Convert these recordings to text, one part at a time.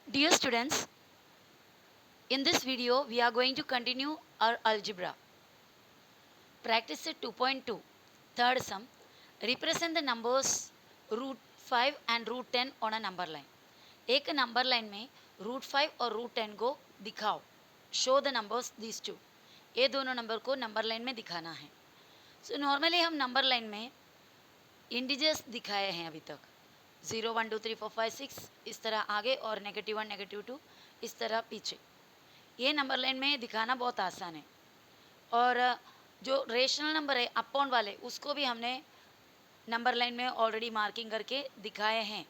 Dear students, in this video we are going to continue our algebra. Practice set 2.2. Third sum. Represent the numbers root 5 and root 10 on a number line. एक number line में root 5 और root 10 को दिखाओ. Show the numbers these two. ये दोनों number को number line में दिखाना है. सो नॉर्मली हम नंबर लाइन में इंडिजर्स दिखाए हैं अभी तक. 0 1 2 3 4 5 6 इस तरह आगे और -1 -2 इस तरह पीछे. ये नंबर लाइन में दिखाना बहुत आसान है. और जो रेशनल नंबर है अपॉन वाले उसको भी हमने नंबर लाइन में ऑलरेडी मार्किंग करके दिखाए हैं.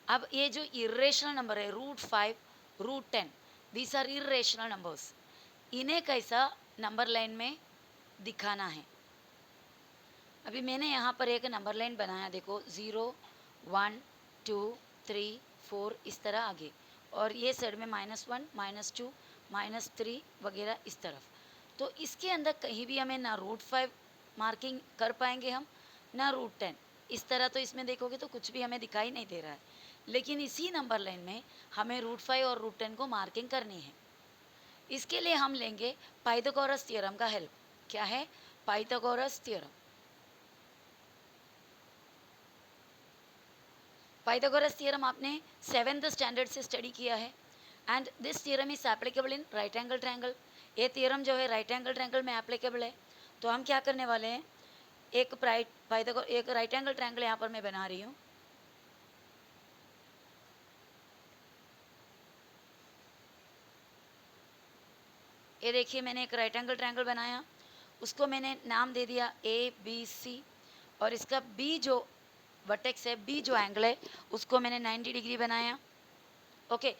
अब ये जो इरेशनल नंबर है root 5 root 10 these are irrational numbers. इन्हें कैसा नंबर लाइन में दिखाना है. अभी मैंने यहाँ पर एक नंबर लाइन बनाया. देखो 0 1 2 3 4 इस तरह आगे और ये साइड में -1 -2 -3 वगैरह इस तरफ. तो इसके अंदर कहीं भी हमें ना रूट 5 मार्किंग कर पाएंगे हम ना रूट 10. इस तरह तो इसमें देखोगे तो कुछ भी हमें दिखाई नहीं दे रहा है. लेकिन इसी नंबर लाइन में हमें रूट 5 और रूट 10 को मार्किंग करनी है. इसके लिए हम लेंगे पाइथागोरस थ्योरम का हेल्प. क्या है? Pythagoras theorem. पाइथागोरस थ्योरम आपने 7th स्टैंडर्ड से स्टडी किया है. And this theorem is applicable in right angle triangle. ये थ्योरम जो है राइट एंगल ट्रायंगल में एप्लीकेबल है. तो हम क्या करने वाले हैं, एक राइट एंगल ट्रायंगल यहाँ पर मैं बना रही हूँ. ये देखिए मैंने एक राइट एंगल ट्रायंगल बनाया. उसको मैंने नाम दे दिया ABC. और इसका बी जो वर्टेक्स है, बी जो एंगल है उसको मैंने 90 डिग्री बनाया. ओके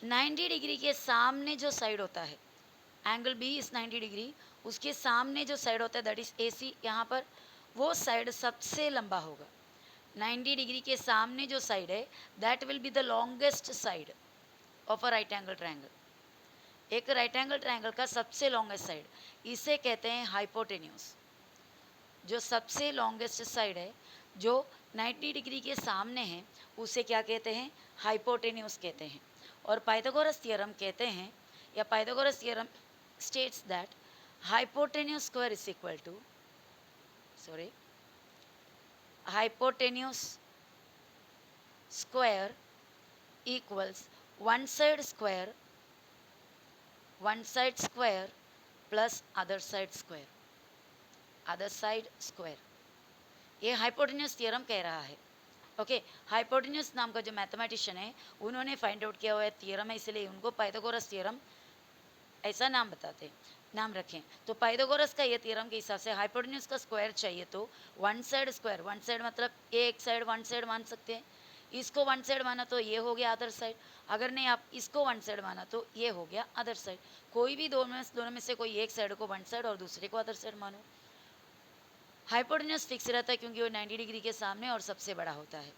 90 डिग्री के सामने जो साइड होता है एंगल बी इस 90 डिग्री, उसके सामने जो साइड होता है दैट इज AC. यहाँ पर वो साइड सबसे लंबा होगा. 90 डिग्री के सामने जो साइड है that will be the longest side of a right angle triangle. एक राइट एंगल ट्रायंगल का सबसे लॉन्गेस्ट साइड, इसे कहते हैं हाइपोटेन्यूस. जो सबसे लॉन्गेस्ट साइड है जो 90 डिग्री के सामने है उसे क्या कहते हैं? हाइपोटेन्यूस कहते हैं. और पाइथागोरस थ्योरम कहते हैं या Pythagoras theorem states that hypotenuse square is equal to hypotenuse square equals one side square plus other side square. ये हाइपोटेन्यूस थ्योरम कह रहा है. ओके हाइपोटेन्यूस नाम का जो मैथमेटिशियन है उन्होंने फाइंड आउट किया हुआ है थ्योरम है, इसलिए उनको पाइथागोरस थ्योरम ऐसा नाम बताते नाम रखें. तो पाइथागोरस का ये थ्योरम के हिसाब से हाइपोटेन्यूस का स्क्वायर चाहिए तो one side square, one side मतलब एक साइड वन साइड मान सकते हैं. इसको वन साइड माना तो ये हो गया अदर साइड. अगर नहीं आप इसको वन साइड माना तो ये हो गया अदर साइड. कोई भी दोनों में से कोई एक साइड को वन साइड और दूसरे को अदर साइड मानो. हाइपोटेन्यूस फिक्स रहता है क्योंकि वो 90 डिग्री के सामने और सबसे बड़ा होता है.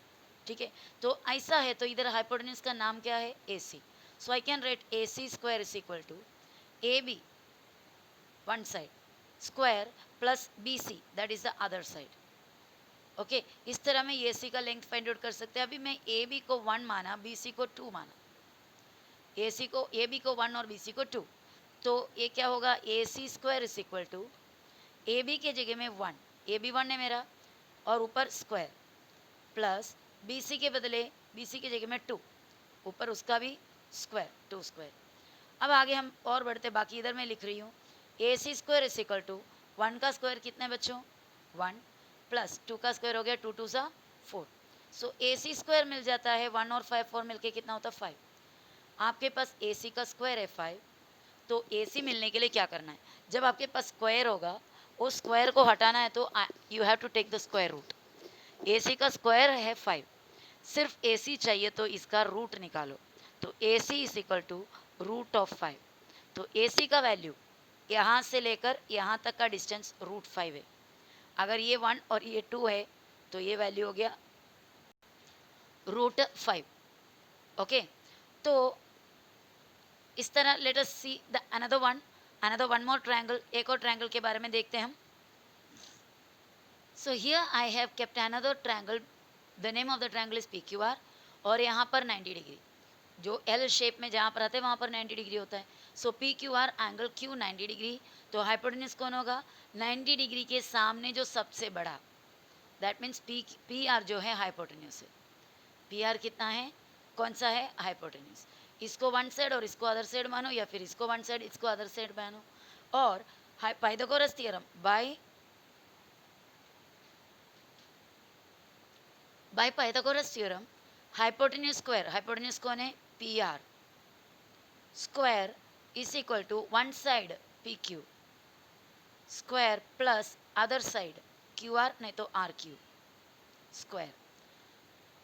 ठीक है तो ऐसा है. तो इधर हाइपोटेन्यूस का नाम क्या है? AC. So I can write AC square is equal to AB one side square plus BC that is the other side. Okay इस तरह मैं AC का लेंथ फाइंड आउट कर सकते हैं. अभी मैं AB को 1 माना, BC को 2 माना. AB को 1 और BC को 2. तो ये क्या होगा? AC square is equal to AB के जगह में 1, AB 1 है मेरा और ऊपर स्क्वायर प्लस BC के बदले BC के जगह में 2, ऊपर उसका भी स्क्वायर 2 स्क्वायर. अब आगे हम और बढ़ते. बाकी इधर मैं लिख रही हूँ AC square is equal to 1 का स्क्वायर कितने बच्चों? 1 प्लस 2 का स्क्वायर हो गया 2 2 सा 4. सो AC स्क्वायर मिल जाता है 1 और 5 4 मिलके कितना होता है? 5. आपके पास AC का स्क्वायर है 5. तो AC मिलने के लिए क्या करना है? जब आपके पास स्क्वायर होगा उस स्क्वायर को हटाना है तो you have to take the square root. AC का स्क्वायर है 5, सिर्फ AC चाहिए तो इसका रूट निकालो. तो AC is equal to root of 5. तो AC का वैल्यू यहाँ से लेकर यहाँ तक का डिस्टेंस रूट 5 है. अगर ये 1 और ये 2 है तो ये वैल्यू हो गया रूट 5. ओके तो इस तरह let us see the another one more triangle. एक और ट्रायंगल के बारे में देखते हैं हम. So here I have kept another triangle. The name of the triangle is PQR और यहाँ पर 90 डिग्री. जो एल शेप में जहाँ पर आते हैं वहाँ पर 90 डिग्री होता है. So P Q R angle Q 90 degree. तो हाइपोटेन्यूज कौन होगा? 90 डिग्री के सामने जो सबसे बड़ा, दैट मीन्स पी आर जो है हाइपोटेन्यूज है. पी आर कितना है? कौन सा है? हाइपोटेन्यूज. इसको वन साइड और इसको अदर साइड मानो, या फिर इसको वन साइड इसको अदर साइड मानो. और Pythagoras theorem by Pythagoras theorem, hypotenuse कौन है? P R square is equal to one side P Q square plus other side Q R, नहीं तो R Q square.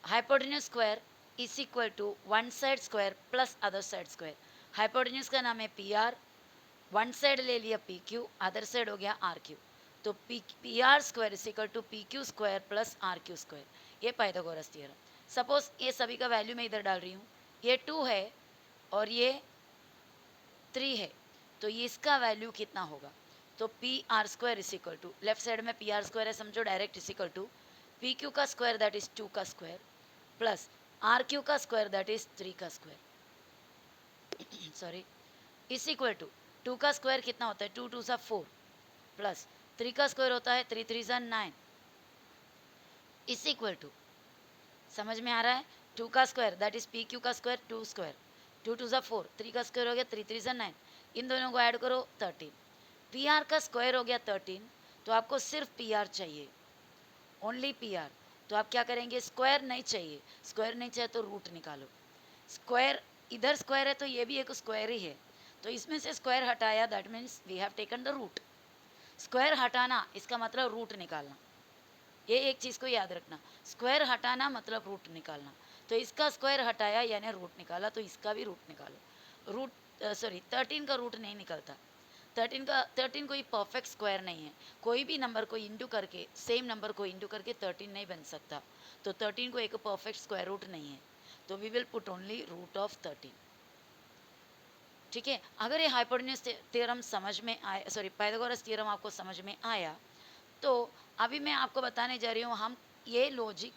Hypotenuse square is equal to one side square plus other side square. Hypotenuse का नाम है P are, one side ले लिया P Q, other side हो गया R Q. तो P R square is equal to P Q square plus R Q square. ये Pythagoras theorem. Suppose ये सभी का वैल्यू मैं इधर डाल रही हूँ. ये 2 है और ये 3 है, तो इसका वैल्यू कितना होगा? तो P R square is equal to, left side में पी आर स्क्वायर है समझो, direct is equal to P Q का स्क्वायर दैट इज 2 का स्क्वायर प्लस आर क्यू का स्क्वायर दैट इज 3 का square sorry, is equal to 2 का square कितना होता है? 2 2 सा 4 प्लस 3 का स्क्वायर होता है 3 3 सा 9 इज इक्वल टू, समझ में आ रहा है? 2 का square that is P Q का स्क्वायर 2 स्क्वायर, 2 2 सा 4, 3 का स्क्वायर हो गया 3 3 सा 9, इन दोनों को ऐड करो 13. पी आर का स्क्वायर हो गया 13. तो आपको सिर्फ पी आर चाहिए, ओनली पी आर. तो आप क्या करेंगे? स्क्वायर नहीं चाहिए, स्क्वायर नहीं चाहिए तो रूट निकालो. स्क्वायर इधर स्क्वायर है तो ये भी एक स्क्वायर ही है, तो इसमें से स्क्वायर हटाया, that means we have taken the root. Square हटाना इसका मतलब रूट निकालना. ये एक चीज़ को याद रखना, स्क्वायर हटाना मतलब रूट निकालना. तो इसका स्क्वायर हटाया यानी रूट निकाला, तो इसका भी रूट निकालो. रूट सॉरी 13 का रूट नहीं निकलता. 13 कोई परफेक्ट स्क्वायर नहीं है. कोई भी नंबर को इंटू करके, सेम नंबर को इंटू करके 13 नहीं बन सकता. तो 13 को एक परफेक्ट स्क्वायर रूट नहीं है, तो we will put only root of 13. ठीक है. अगर ये हाइपोटेन्यूज थ्योरम समझ में आया, सॉरी पाइथागोरस थ्योरम आपको समझ में आया, तो अभी मैं आपको बताने जा रही हूँ, हम ये लॉजिक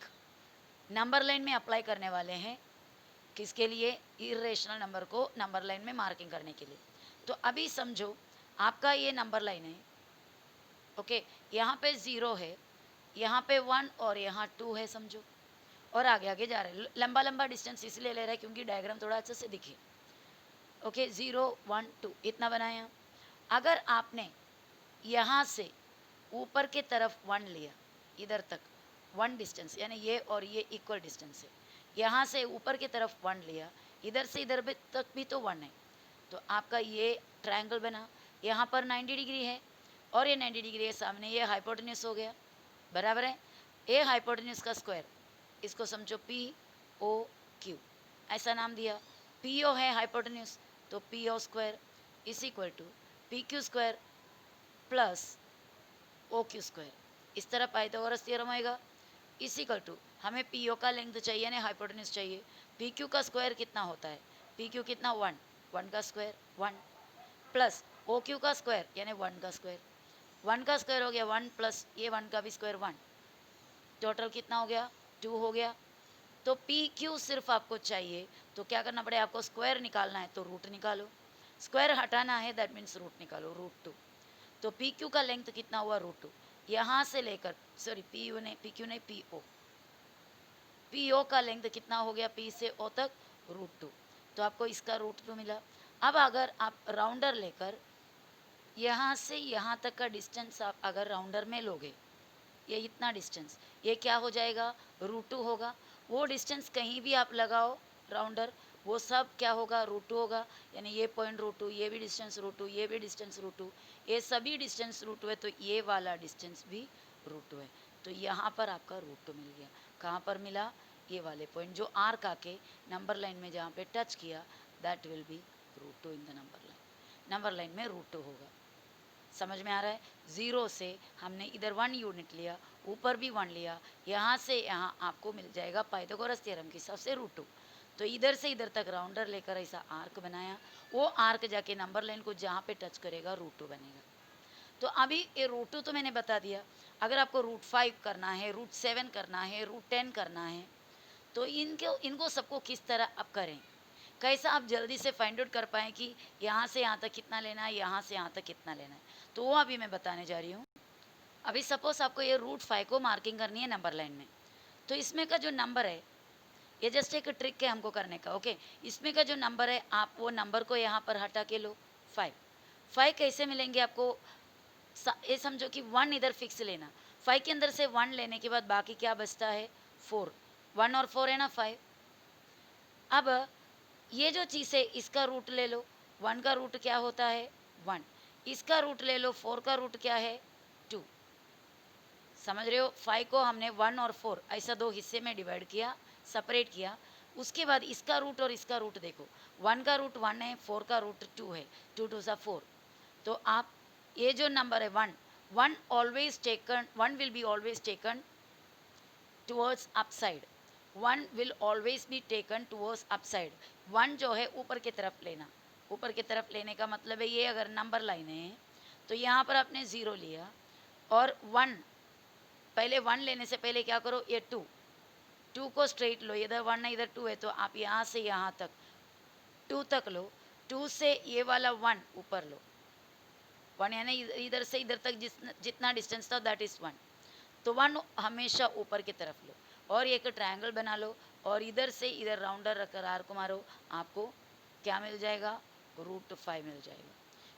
नंबर लाइन में अप्लाई करने वाले हैं. किसके लिए? इरेशनल नंबर को नंबर लाइन में मार्किंग करने के लिए. तो अभी समझो आपका ये नंबर लाइन है, ओके. यहाँ पे 0 है, यहाँ पे 1 और यहाँ 2 है समझो, और आगे आगे जा रहे हैं. लंबा लंबा डिस्टेंस इसलिए ले रहा है क्योंकि डायग्राम थोड़ा अच्छे से दिखे. ओके 0 1 2 इतना बनाया. अगर आपने यहाँ से ऊपर के तरफ 1 लिया, इधर तक 1 डिस्टेंस, यानी ये और ये इक्वल डिस्टेंस है. यहाँ से ऊपर की तरफ 1 लिया, इधर से इधर भी तक भी तो 1 है. तो आपका ये ट्रायंगल बना. यहाँ पर 90 डिग्री है और ये 90 डिग्री है सामने, ये हाइपोटेन्यूज हो गया, बराबर है. ये हाइपोटेन्यूज का स्क्वायर, इसको समझो पी ओ क्यू, ऐसा नाम दिया. पी ओ है हाइपोटेन्यूज, तो P O square is equal to P Q square plus O Q square. इस तरह पाइथागोरस थ्योरम आएगा. इज इक्वल टू, हमें पी ओ का लेंथ चाहिए ना हाइपोटेन्यूज चाहिए. पी क्यू का स्क्वायर कितना होता है? पी क्यू कितना? 1, 1 का स्क्वायर 1 प्लस ओ क्यू का स्क्वायर यानी 1 का स्क्वायर. 1 का स्क्वायर हो गया 1 प्लस ये 1 का भी स्क्वायर 1, टोटल कितना हो गया? 2 हो गया. तो पी क्यू सिर्फ आपको चाहिए, तो क्या करना पड़ेगा आपको? स्क्वायर निकालना है तो रूट निकालो, स्क्वायर हटाना है दैट मीन्स रूट निकालो, रूट 2. तो पी क्यू का लेंथ कितना हुआ? रूट 2. यहाँ से लेकर, सॉरी पी यू नहीं, पी क्यू नहीं, पी ओ, पी ओ का लेंथ कितना हो गया? पी से ओ तक रूट 2. तो आपको इसका रूट 2 मिला. अब अगर आप राउंडर लेकर यहाँ से यहाँ तक का डिस्टेंस आप अगर राउंडर में लोगे, ये इतना डिस्टेंस, ये क्या हो जाएगा? रूट 2 होगा. वो डिस्टेंस कहीं भी आप लगाओ राउंडर, वो सब क्या होगा? रूट 2 होगा. यानी ये पॉइंट रूट 2, ये भी डिस्टेंस रूट 2, ये भी डिस्टेंस रूट 2, ये सभी डिस्टेंस रूट 2 है, तो ये वाला डिस्टेंस भी रूट 2 है. तो यहाँ पर आपका रूट 2 मिल गया. कहाँ पर मिला? ये वाले पॉइंट जो आर्क आके नंबर लाइन में जहाँ पे टच किया, that will be root 2 in the number line. Number line में रूट 2 होगा. समझ में आ रहा है? 0 से हमने इधर 1 यूनिट लिया, ऊपर भी 1 लिया, यहाँ से यहाँ आपको मिल जाएगा पाइथागोरस थ्योरम के हिसाब से रूट 2. तो इधर से इधर तक राउंडर लेकर ऐसा आर्क बनाया, वो आर्क जाके नंबर लाइन को जहाँ पे टच करेगा रूट 2 बनेगा. तो अभी ये रूट 2 तो मैंने बता दिया. अगर आपको रूट 5 करना है, रूट 7 करना है, रूट 10 करना है, तो इनको सबको किस तरह आप करें, कैसा आप जल्दी से फाइंड आउट कर पाएँ कि यहाँ से यहाँ तक कितना लेना है, यहाँ से यहाँ तक कितना लेना है, तो वो अभी मैं बताने जा रही हूँ। अभी सपोज आपको ये रूट 5 को मार्किंग करनी है नंबर लाइन में, तो इसमें का जो नंबर है, ये जस्ट एक ट्रिक है हमको करने का। ओके, इसमें का जो नंबर है आप वो नंबर को यहाँ पर हटा के लो 5। 5 कैसे मिलेंगे आपको, ये समझो कि 1 इधर फिक्स लेना, 5 के अंदर से 1 लेने के बाद बाकी क्या बचता है 4, 1 और 4 है ना 5। अब ये जो चीज़ है इसका रूट ले लो, 1 का रूट क्या होता है 1, इसका रूट ले लो 4 का रूट क्या है 2। समझ रहे हो, 5 को हमने 1 और 4 ऐसा दो हिस्से में डिवाइड किया, सेपरेट किया। उसके बाद इसका रूट और इसका रूट देखो, 1 का रूट 1 है, 4 का रूट 2 है, 2 2 सा 4। तो आप ये जो नंबर है 1, 1 always taken, 1 will be always taken towards upside, 1 will always be taken towards upside. 1 जो है ऊपर की तरफ लेना, ऊपर की तरफ लेने का मतलब है ये अगर नंबर लाइन है तो यहाँ पर आपने 0 लिया और 1, पहले 1 लेने से पहले क्या करो, ये 2 को स्ट्रेट लो, इधर 1 है इधर 2 है, तो आप यहाँ से यहाँ तक 2 तक लो, 2 से ये वाला 1 ऊपर लो, 1 यानी इधर से इधर तक जितना डिस्टेंस था दैट इज़ 1, तो 1 हमेशा ऊपर की तरफ लो और एक ट्रायंगल बना लो और इधर से इधर राउंडर रखकर आर को मारो, आपको क्या मिल जाएगा, रूट 5 मिल जाएगा।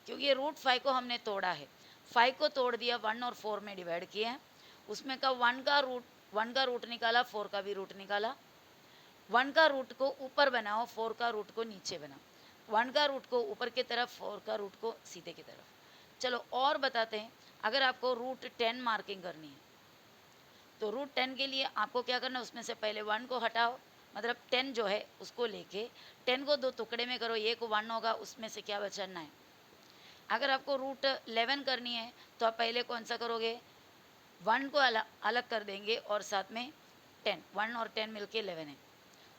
क्योंकि ये रूट 5 को हमने तोड़ा है, 5 को तोड़ दिया, 1 और 4 में डिवाइड किया है, उसमें का 1 का रूट निकाला, 4 का भी रूट निकाला। 1 का रूट को ऊपर बनाओ, 4 का रूट को नीचे बनाओ, 1 का रूट को ऊपर की तरफ, 4 का रूट को सीधे की तरफ। चलो और बताते हैं, अगर आपको रूट 10 मार्किंग करनी है तो रूट 10 के लिए आपको क्या करना है, उसमें से पहले 1 को हटाओ, मतलब 10 जो है उसको लेके 10 को 2 टुकड़े में करो, ये को 1 होगा, उसमें से क्या बचना है। अगर आपको रूट 11 करनी है तो आप पहले कौन सा करोगे, 1 को अलग कर देंगे और साथ में 10, 1 और 10 मिलके 11 है,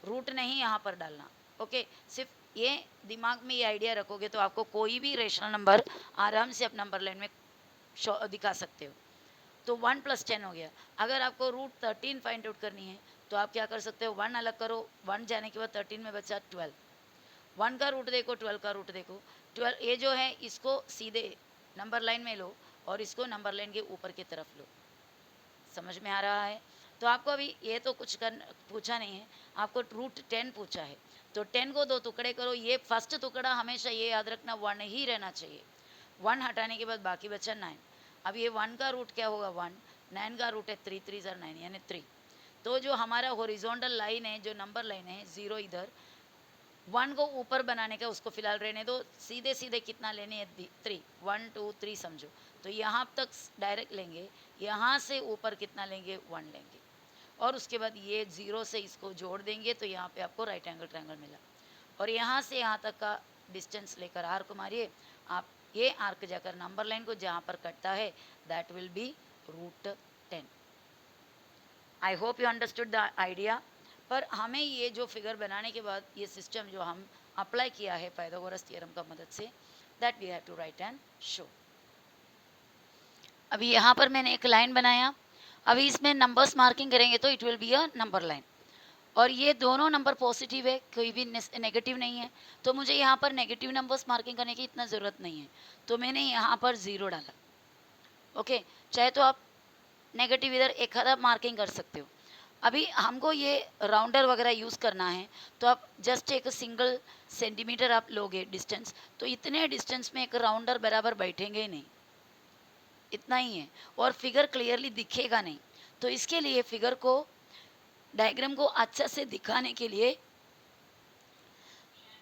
रूट नहीं यहाँ पर डालना। ओके, सिर्फ ये दिमाग में ये आइडिया रखोगे तो आपको कोई भी रेशनल नंबर आराम से आप नंबर लाइन में दिखा सकते हो। तो 1 + 10 हो गया। अगर आपको रूट 13 फाइंड आउट करनी है तो आप क्या कर सकते हो, 1 अलग करो, 1 जाने के बाद 13 में बचा 12, 1 का रूट देखो, 12 का रूट देखो, 12 ये जो है इसको सीधे नंबर लाइन में लो और इसको नंबर लाइन के ऊपर की तरफ लो। समझ में आ रहा है। तो आपको अभी ये तो कुछ पूछा नहीं है, आपको रूट 10 पूछा है, तो 10 को 2 टुकड़े करो, ये फर्स्ट टुकड़ा हमेशा ये याद रखना 1 ही रहना चाहिए, 1 हटाने के बाद बाकी बचा 9। अब ये 1 का रूट क्या होगा 1, 9 का रूट है 3, 3 ज़र 9 यानी 3। तो जो हमारा हॉरिजॉन्टल लाइन है, जो नंबर लाइन है 0 इधर, 1 को ऊपर बनाने का उसको फिलहाल रहने दो, सीधे सीधे कितना लेने हैं 3, 1 2 3 समझो, तो यहाँ तक डायरेक्ट लेंगे, यहाँ से ऊपर कितना लेंगे 1 लेंगे और उसके बाद ये 0 से इसको जोड़ देंगे तो यहाँ पे आपको राइट एंगल ट्रायंगल मिला। और यहाँ से यहाँ तक का डिस्टेंस लेकर आर्क मारिए आप, ये आर्क जाकर नंबर लाइन को जहाँ पर कटता है that will be root 10। I hope you understood the idea. पर हमें ये जो फिगर बनाने के बाद ये सिस्टम जो हम अप्लाई किया है पाइथागोरस थ्योरम का मदद से, that we have to write and show. अभी यहाँ पर मैंने एक लाइन बनाया, अभी इसमें नंबर्स मार्किंग करेंगे तो it will be a number line, और ये दोनों नंबर पॉजिटिव है, कोई भी नेगेटिव नहीं है, तो मुझे यहाँ पर नेगेटिव नंबर्स मार्किंग करने की इतना ज़रूरत नहीं है, तो मैंने यहाँ पर 0 डाला। ओके, चाहे तो आप नेगेटिव इधर एक आधा मार्किंग कर सकते हो। अभी हमको ये राउंडर वगैरह यूज़ करना है तो आप जस्ट एक सिंगल सेंटीमीटर आप लोगे डिस्टेंस, तो इतने डिस्टेंस में एक राउंडर बराबर बैठेंगे ही नहीं, इतना ही है, और फिगर क्लियरली दिखेगा नहीं। तो इसके लिए फिगर को, डायग्राम को अच्छा से दिखाने के लिए,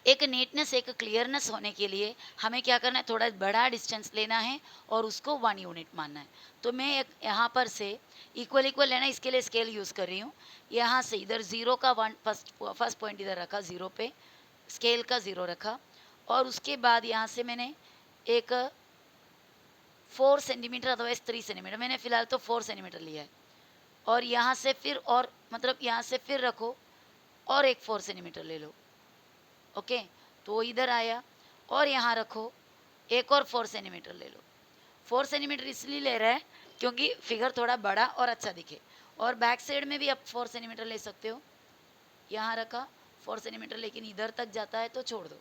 एक नीटनेस, एक क्लियरनेस होने के लिए हमें क्या करना है, थोड़ा बड़ा डिस्टेंस लेना है और उसको 1 यूनिट मानना है। तो मैं एक यहाँ पर से इक्वल इक्वल लेना, इसके लिए स्केल यूज़ कर रही हूँ। यहाँ से इधर 0 का 1 फर्स्ट पॉइंट इधर रखा, 0 पे स्केल का 0 रखा, और उसके बाद यहाँ से मैंने एक 4 सेंटीमीटर अदरवाइज 3 सेंटीमीटर, मैंने फ़िलहाल तो 4 सेंटीमीटर लिया है, और यहाँ से फिर और मतलब यहाँ से फिर रखो और एक 4 सेंटीमीटर ले लो। ओके, तो इधर आया और यहाँ रखो, एक और 4 सेंटीमीटर ले लो। 4 सेंटीमीटर इसलिए ले रहा है क्योंकि फिगर थोड़ा बड़ा और अच्छा दिखे, और बैक साइड में भी आप 4 सेंटीमीटर ले सकते हो। यहाँ रखा 4 सेंटीमीटर, लेकिन इधर तक जाता है तो छोड़ दो,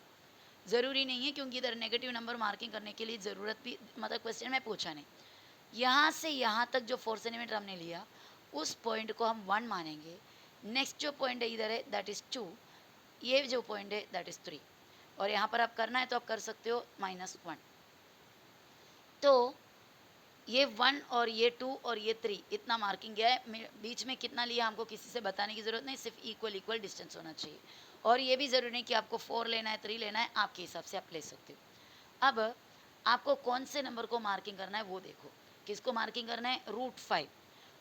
ज़रूरी नहीं है, क्योंकि इधर नेगेटिव नंबर मार्किंग करने के लिए ज़रूरत भी, मतलब क्वेश्चन में पूछा नहीं। यहाँ से यहाँ तक जो 4 सेंटीमीटर हमने लिया, उस पॉइंट को हम 1 मानेंगे। नेक्स्ट जो पॉइंट है इधर है, दैट इज़ 2, ये जो पॉइंट है दैट इज़ 3, और यहाँ पर आप करना है तो आप कर सकते हो -1। तो ये 1 और ये 2 और ये 3 इतना मार्किंग गया है। बीच में कितना लिया हमको किसी से बताने की ज़रूरत नहीं, सिर्फ इक्वल डिस्टेंस होना चाहिए। और ये भी ज़रूरी नहीं कि आपको 4 लेना है 3 लेना है, आपके हिसाब से आप ले सकते हो। अब आपको कौन से नंबर को मार्किंग करना है वो देखो। किसको मार्किंग करना है? √5।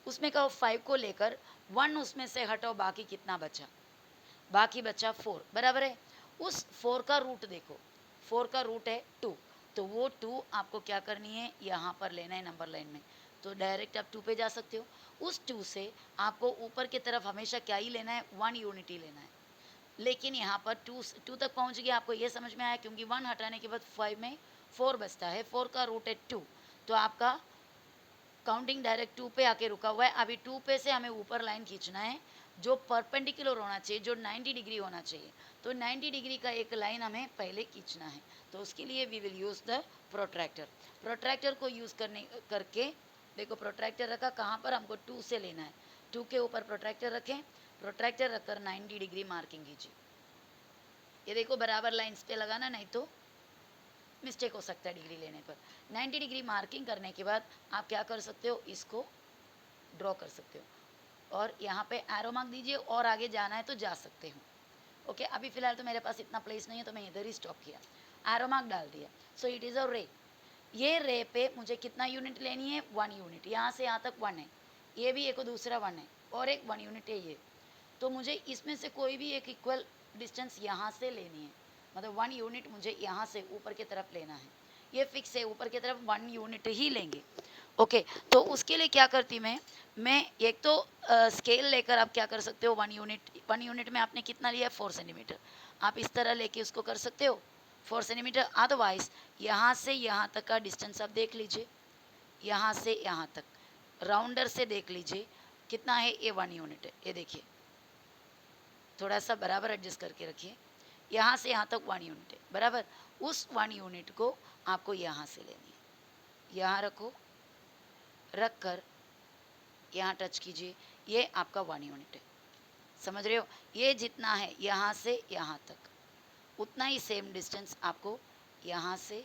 उसमें कहो 5 को लेकर 1 उसमें से हटाओ, बाकी कितना बचा? बाकी बचा 4, बराबर है। उस 4 का रूट देखो, 4 का रूट है 2, तो वो 2 आपको क्या करनी है, यहाँ पर लेना है नंबर लाइन में। तो डायरेक्ट आप 2 पे जा सकते हो। उस 2 से आपको ऊपर की तरफ हमेशा क्या ही लेना है, 1 यूनिट ही लेना है। लेकिन यहाँ पर 2 तक पहुँच गया, आपको ये समझ में आया, क्योंकि 1 हटाने के बाद 5 में 4 बचता है, 4 का रूट है 2, तो आपका काउंटिंग डायरेक्ट 2 पे आके रुका हुआ है। अभी 2 पे से हमें ऊपर लाइन खींचना है जो परपेंडिकुलर होना चाहिए, जो 90 डिग्री होना चाहिए। तो 90 डिग्री का एक लाइन हमें पहले खींचना है, तो उसके लिए we will use the protractor. Protractor को यूज़ करके देखो, प्रोट्रैक्टर रखा कहाँ पर, हमको 2 से लेना है। 2 के ऊपर प्रोट्रैक्टर रखें, प्रोट्रैक्टर रखकर 90 डिग्री मार्किंग कीजिए। ये देखो बराबर लाइन्स पे लगाना, नहीं तो मिस्टेक हो सकता है डिग्री लेने पर। 90 डिग्री मार्किंग करने के बाद आप क्या कर सकते हो, इसको ड्रॉ कर सकते हो और यहाँ पे एरो मार्क दीजिए, और आगे जाना है तो जा सकते हो। ओके, अभी फ़िलहाल तो मेरे पास इतना प्लेस नहीं है, तो मैं इधर ही स्टॉप किया, एरो मार्क डाल दिया। सो इट इज़ अ रे। ये रे पे मुझे कितना यूनिट लेनी है, 1 यूनिट। यहाँ से यहाँ तक 1 है, ये भी एक दूसरा 1 है, और एक 1 यूनिट है ये। तो मुझे इसमें से कोई भी एक इक्वल डिस्टेंस यहाँ से लेनी है, मतलब 1 यूनिट मुझे यहाँ से ऊपर की तरफ लेना है। ये फिक्स है, ऊपर की तरफ 1 यूनिट ही लेंगे। ओके, तो उसके लिए क्या करती मैं एक तो स्केल लेकर आप क्या कर सकते हो, 1 यूनिट में आपने कितना लिया है, 4 सेंटीमीटर। आप इस तरह लेके उसको कर सकते हो 4 सेंटीमीटर। अदरवाइज यहाँ से यहाँ तक का डिस्टेंस आप देख लीजिए, यहाँ से यहाँ तक राउंडर से देख लीजिए कितना है, ये 1 यूनिट है। ये देखिए, थोड़ा सा बराबर एडजस्ट करके रखिए, यहाँ से यहाँ तक 1 यूनिट है, बराबर। उस 1 यूनिट को आपको यहाँ से लेनी है, यहाँ रखो, रख कर यहाँ टच कीजिए, ये आपका 1 यूनिट है। समझ रहे हो? ये जितना है यहाँ से यहाँ तक, उतना ही सेम डिस्टेंस आपको यहाँ से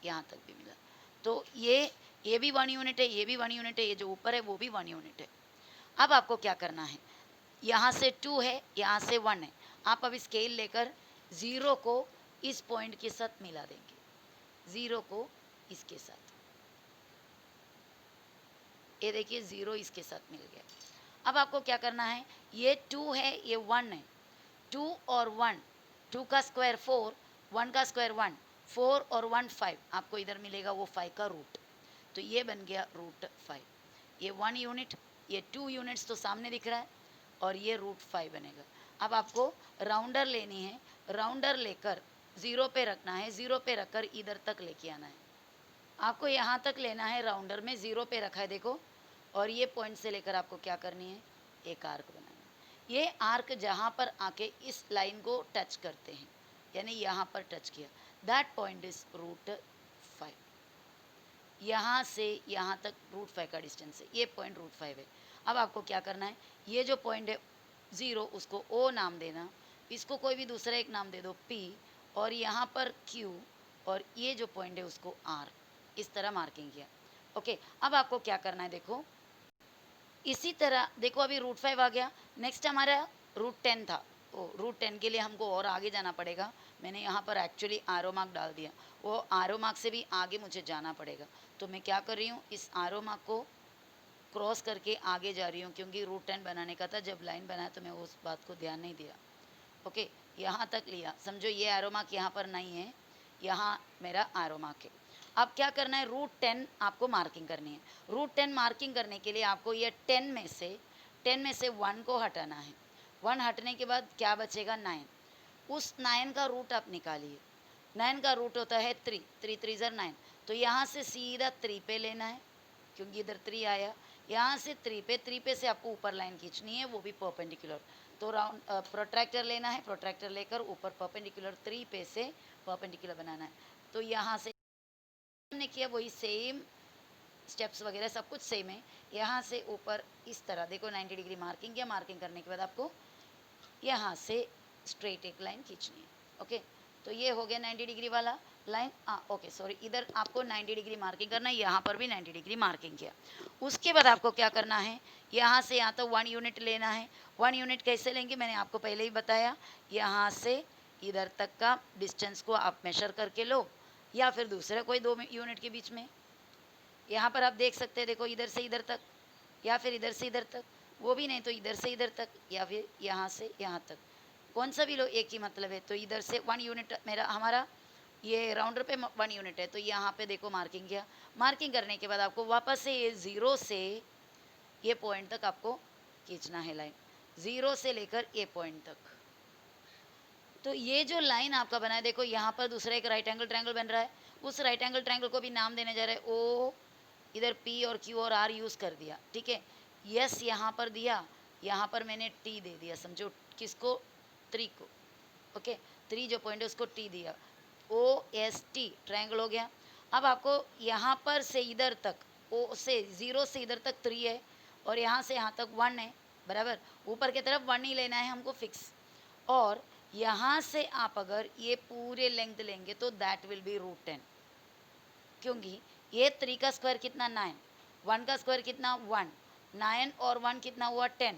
यहाँ तक भी मिला। तो ये भी 1 यूनिट है, ये भी 1 यूनिट है, ये जो ऊपर है वो भी 1 यूनिट है। अब आपको क्या करना है, यहाँ से 2 है, यहाँ से 1 है। आप अब स्केल लेकर 0 को इस पॉइंट के साथ मिला देंगे, 0 को इसके साथ। ये देखिए 0 इसके साथ मिल गया। अब आपको क्या करना है, ये 2 है, ये 1 है, 2 और 1, 2 का स्क्वायर 4, 1 का स्क्वायर 1, 4 और 1 5, आपको इधर मिलेगा वो 5 का रूट। तो ये बन गया √5। ये 1 यूनिट, ये 2 यूनिट्स तो सामने दिख रहा है, और ये √5 बनेगा। अब आपको राउंडर लेनी है, राउंडर लेकर 0 पे रखना है, 0 पे रखकर इधर तक लेके आना है। आपको यहाँ तक लेना है, राउंडर में 0 पे रखा है देखो, और ये पॉइंट से लेकर आपको क्या करनी है, एक आर्क बनाना है। ये आर्क जहाँ पर आके इस लाइन को टच करते हैं, यानी यहाँ पर टच किया, दैट पॉइंट इज √5। यहाँ से यहाँ तक √5 का डिस्टेंस है, ये पॉइंट √5 है। अब आपको क्या करना है, ये जो पॉइंट है 0, उसको O नाम देना, इसको कोई भी दूसरा एक नाम दे दो P, और यहाँ पर Q, और ये जो पॉइंट है उसको R। इस तरह मार्किंग किया। ओके, अब आपको क्या करना है, देखो इसी तरह देखो, अभी √5 आ गया। नेक्स्ट हमारा √10 था, √10 के लिए हमको और आगे जाना पड़ेगा। मैंने यहाँ पर एक्चुअली आरो मार्क डाल दिया, वो आरो मार्क से भी आगे मुझे जाना पड़ेगा। तो मैं क्या कर रही हूँ, इस आरो मार्क को क्रॉस करके आगे जा रही हूँ, क्योंकि √10 बनाने का था। जब लाइन बनाया तो मैं उस बात को ध्यान नहीं दिया। ओके, यहाँ तक लिया, समझो ये आरो मार्क यहाँ पर नहीं है, यहाँ मेरा आरो मार्क है। अब क्या करना है, √10 आपको मार्किंग करनी है। √10 मार्किंग करने के लिए आपको ये 10 में से 1 को हटाना है। 1 हटने के बाद क्या बचेगा, 9। उस 9 का रूट आप निकालिए। 9 का रूट होता है 3, 3 3 9। तो यहाँ से सीधा 3 पे लेना है, क्योंकि इधर 3 आया। यहाँ से 3 पे से आपको ऊपर लाइन खींचनी है, वो भी परपेंडिकुलर। तो राउंड प्रोट्रैक्टर लेना है, प्रोट्रैक्टर लेकर ऊपर परपेंडिकुलर 3 पे से परपेंडिकुलर बनाना है। तो यहाँ से हमने किया वही सेम स्टेप्स वगैरह सब कुछ सेम है। यहाँ से ऊपर इस तरह देखो 90 डिग्री मार्किंग किया, मार्किंग करने के बाद आपको यहाँ से स्ट्रेट एक लाइन खींचनी है। ओके, तो ये हो गया 90 डिग्री वाला लाइन। ओके सॉरी, इधर आपको 90 डिग्री मार्किंग करना है, यहाँ पर भी 90 डिग्री मार्किंग किया। उसके बाद आपको क्या करना है, यहाँ से यहाँ तक 1 यूनिट लेना है। 1 यूनिट कैसे लेंगे मैंने आपको पहले ही बताया, यहाँ से इधर तक का डिस्टेंस को आप मेजर करके लो, या फिर दूसरे कोई 2 यूनिट के बीच में। यहाँ पर आप देख सकते हैं, देखो इधर से इधर तक, या फिर इधर से इधर तक, वो भी नहीं तो इधर से इधर तक, या फिर यहाँ से यहाँ तक, कौन सा भी लो एक ही मतलब है। तो इधर से 1 यूनिट मेरा हमारा ये राउंडर पे 1 यूनिट है, तो यहाँ पे देखो मार्किंग किया। मार्किंग करने के बाद आपको वापस से ये 0 से ये पॉइंट तक आपको खींचना है लाइन, 0 से लेकर ये पॉइंट तक। तो ये जो लाइन आपका बना है, देखो यहाँ पर दूसरा एक राइट एंगल ट्रायंगल बन रहा है, उस राइट एंगल ट्रायंगल को भी नाम देने जा रहे हैं ओ, इधर पी और क्यू और आर यूज़ कर दिया, ठीक है। यस यहाँ पर दिया, यहाँ पर मैंने टी दे दिया, समझो किसको, 3 को। ओके, 3 जो पॉइंट है उसको टी दिया, ओ एस टी ट्रायंगल हो गया। अब आपको यहाँ पर से इधर तक, ओ से 0 से इधर तक 3 है, और यहाँ से यहाँ तक 1 है, बराबर। ऊपर की तरफ 1 ही लेना है हमको फिक्स, और यहाँ से आप अगर ये पूरे लेंथ लेंगे तो दैट विल बी √10, क्योंकि ये 3 का स्क्वायर कितना 9, 1 का स्क्वायर कितना 1, 9 और 1 कितना हुआ 10,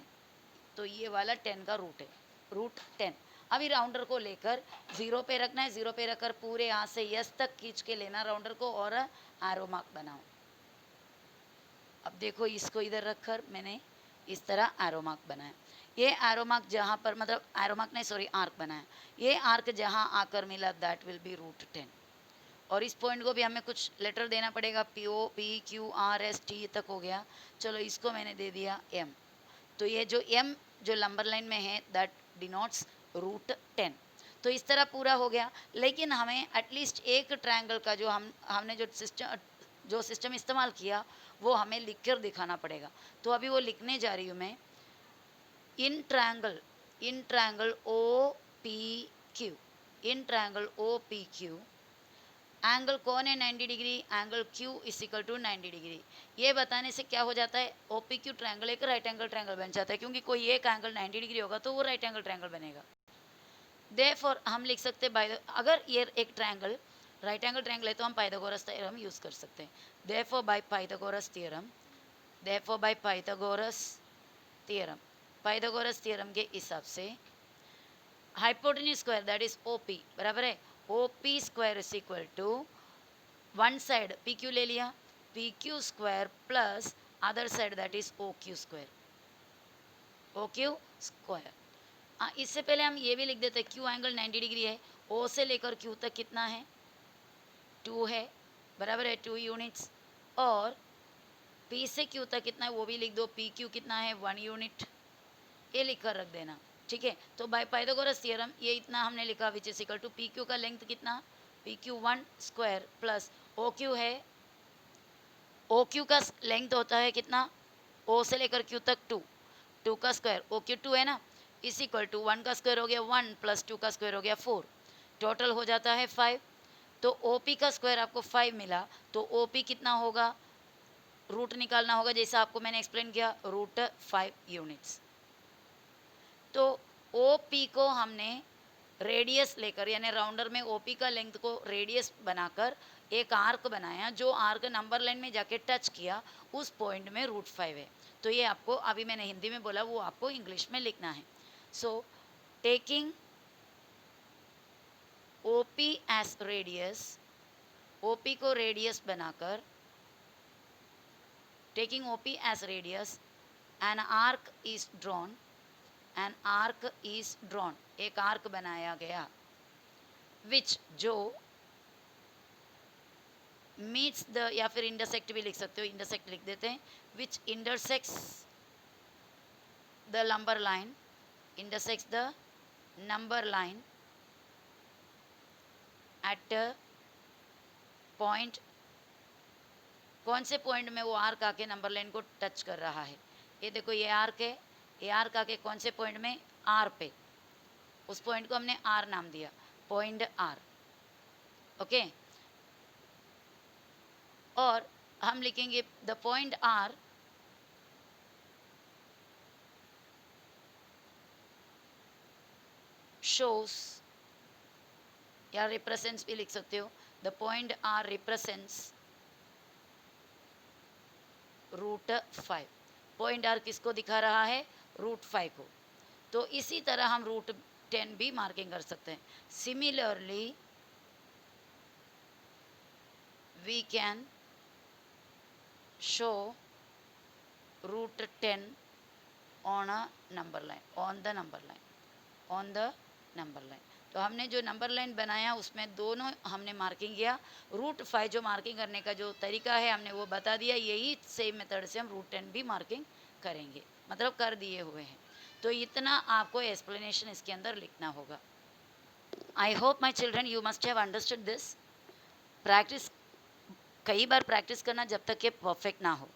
तो ये वाला 10 का रूट है, √10। अभी राउंडर को लेकर 0 पे रखना है, 0 पे रखकर पूरे यहाँ से यस तक खींच के लेना राउंडर को, और एरो मार्क बनाओ। अब देखो इसको इधर रखकर मैंने इस तरह एरो मार्क बनाया। ये एरो मार्क जहाँ पर, मतलब एरो मार्क नहीं सॉरी, आर्क बनाया। ये आर्क जहाँ आकर मिला दैट विल बी √10। और इस पॉइंट को भी हमें कुछ लेटर देना पड़ेगा, P O P Q R S T तक हो गया। चलो इसको मैंने दे दिया एम, तो ये जो एम जो नंबर लाइन में है दैट डिनोट्स √10। तो इस तरह पूरा हो गया। लेकिन हमें एटलीस्ट एक ट्रायंगल का जो हमने जो सिस्टम इस्तेमाल किया वो हमें लिख कर दिखाना पड़ेगा। तो अभी वो लिखने जा रही हूँ मैं। In triangle O P Q, in triangle O P Q angle कौन है 90 degree, angle Q equal to 90 degree. ये बताने से क्या हो जाता है, OPQ ट्रायंगल एक राइट एंगल ट्रायंगल बन जाता है, क्योंकि कोई एक एंगल 90 डिग्री होगा तो वो राइट एंगल ट्रायंगल बनेगा। देयरफॉर हम लिख सकते हैं अगर ये एक ट्रायंगल राइट एंगल ट्रायंगल है तो हम पाइथागोरस थ्योरम यूज कर सकते हैं। Therefore by Pythagoras theorem, therefore by Pythagoras theorem, पाइथागोरस थ्योरम के हिसाब से hypotenuse square that is OP बराबर है OP square is equal to, one side PQ ले लिया, PQ square plus other side that is OQ square, OQ square. इससे पहले हम ये भी लिख देते हैं Q एंगल 90 डिग्री है, O से लेकर Q तक कितना है 2 है, बराबर है 2 यूनिट्स, और P से Q तक कितना है वो भी लिख दो, PQ कितना है 1 यूनिट, ये लिख कर रख देना, ठीक है। तो बाय पाइथागोरस थ्योरम ये इतना हमने लिखा which is equal to PQ का लेंथ कितना, PQ 1 स्क्वायर प्लस OQ है, OQ का लेंथ होता है कितना, O से लेकर Q तक 2 का स्क्वायर, OQ 2 है ना, इस इक्वल टू 1 का स्क्वायर हो गया 1 प्लस 2 का स्क्वायर हो गया 4, टोटल हो जाता है 5। तो OP का स्क्वायर आपको 5 मिला, तो OP कितना होगा, रूट निकालना होगा जैसा आपको मैंने एक्सप्लेन किया, √5 यूनिट्स। तो OP को हमने रेडियस लेकर, यानी राउंडर में OP का लेंथ को रेडियस बनाकर एक आर्क बनाया, जो आर्क नंबर लाइन में जाके टच किया उस पॉइंट में √5 है। तो ये आपको अभी मैंने हिंदी में बोला वो आपको इंग्लिश में लिखना है। So taking OP as radius, OP को रेडियस बनाकर, taking OP as radius an arc is drawn, an arc is drawn, एक आर्क बनाया गया, विच जो मीट्स द, या फिर इंटरसेक्ट भी लिख सकते हो, इंटरसेक्ट लिख देते हैं, which intersects the number line, intersects the number line at point, कौन से पॉइंट में वो आर्क आके नंबर लाइन को टच कर रहा है, ये देखो ये आर्क है, ये आर्क आके कौन से पॉइंट में आर पे, उस पॉइंट को हमने आर नाम दिया, पॉइंट आर, ओके। और हम लिखेंगे द पॉइंट आर शोस, या रिप्रेजेंट्स भी लिख सकते हो, the point R represents √5। Point R किसको दिखा रहा है? √5 को। तो इसी तरह हम √10 भी मार्किंग कर सकते हैं। Similarly we can show √10 on a number line, on the number line, on the number line. तो हमने जो नंबर लाइन बनाया उसमें दोनों हमने मार्किंग किया। √5 जो मार्किंग करने का जो तरीका है हमने वो बता दिया, यही सेम मेथड से हम √10 भी मार्किंग करेंगे, मतलब कर दिए हुए हैं। तो इतना आपको एक्सप्लेनेशन इसके अंदर लिखना होगा। I hope my children you must have understood this. Practice, कई बार प्रैक्टिस करना जब तक ये परफेक्ट ना हो।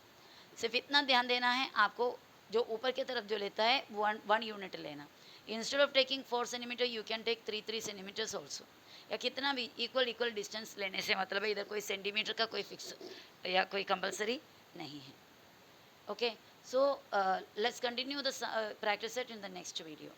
सिर्फ इतना ध्यान देना है आपको, जो ऊपर की तरफ जो लेता है 1 यूनिट लेना। Instead of taking 4 centimetre you can take 3 centimetres also, या कितना भी इक्वल डिस्टेंस लेने से मतलब है, इधर कोई सेंटीमीटर का कोई फिक्स या कोई कंपलसरी नहीं है। Okay, so let's continue the practice set in the next video.